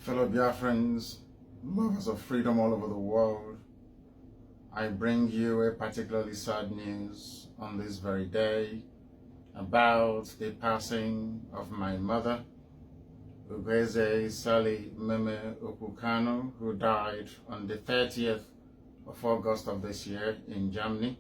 Fellow Biafrans, lovers of freedom all over the world, I bring you a particularly sad news on this very day about the passing of my mother, Ugeze Sally Meme Okukano, who died on the 30th of August of this year in Germany.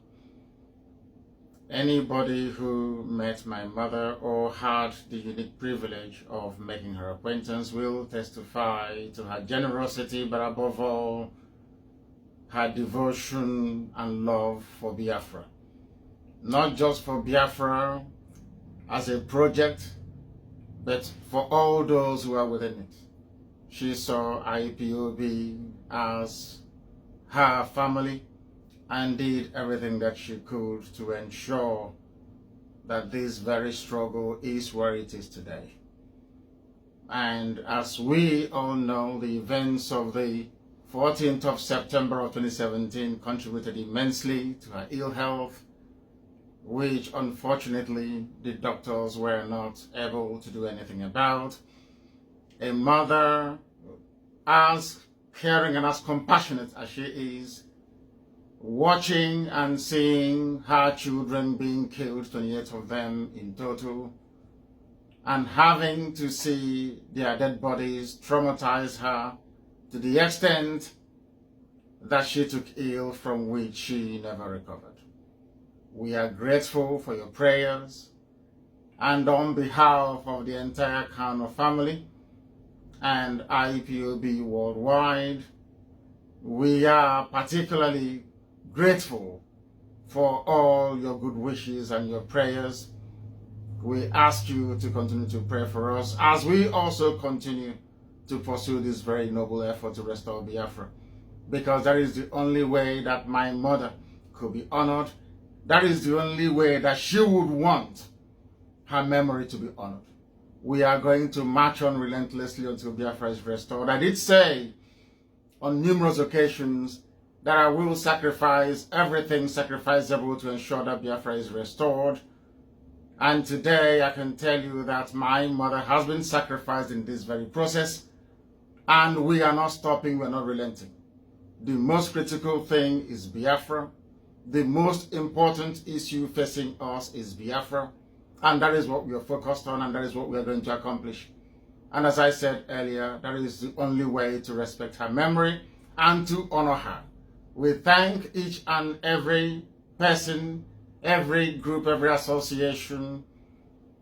Anybody who met my mother or had the unique privilege of making her acquaintance will testify to her generosity, but above all, her devotion and love for Biafra. Not just for Biafra as a project, but for all those who are within it. She saw IPOB as her family and did everything that she could to ensure that this very struggle is where it is today. And as we all know, the events of the 14th of September of 2017 contributed immensely to her ill health, which unfortunately the doctors were not able to do anything about. A mother, as caring and as compassionate as she is, watching and seeing her children being killed, 28 of them in total, and having to see their dead bodies traumatize her to the extent that she took ill, from which she never recovered. We are grateful for your prayers, and on behalf of the entire Kanu'S family and IPOB worldwide, we are particularly grateful for all your good wishes and your prayers. We ask you to continue to pray for us as we also continue to pursue this very noble effort to restore Biafra, because that is the only way that my mother could be honored. That is the only way that she would want her memory to be honored. We are going to march on relentlessly until Biafra is restored. I did say on numerous occasions that I will sacrifice everything sacrificable to ensure that Biafra is restored. And today I can tell you that my mother has been sacrificed in this very process, and we are not stopping, we are not relenting. The most critical thing is Biafra. The most important issue facing us is Biafra, and that is what we are focused on, and that is what we are going to accomplish. And as I said earlier, that is the only way to respect her memory and to honor her. We thank each and every person, every group, every association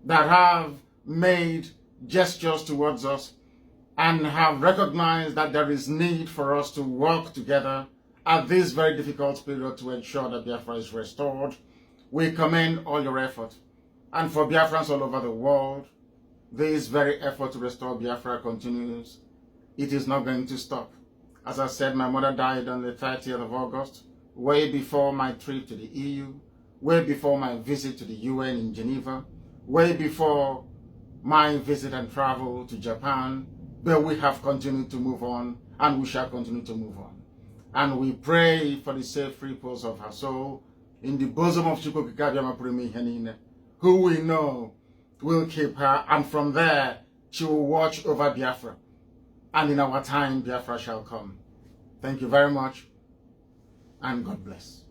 that have made gestures towards us and have recognized that there is need for us to work together at this very difficult period to ensure that Biafra is restored. We commend all your effort. And for Biafrans all over the world, this very effort to restore Biafra continues. It is not going to stop. As I said, my mother died on the 30th of August, way before my trip to the EU, way before my visit to the UN in Geneva, way before my visit and travel to Japan, but we have continued to move on, and we shall continue to move on. And we pray for the safe repose of her soul in the bosom of Chukwukika, who we know will keep her, and from there she will watch over Biafra. And in our time, Biafra shall come. Thank you very much, and God bless.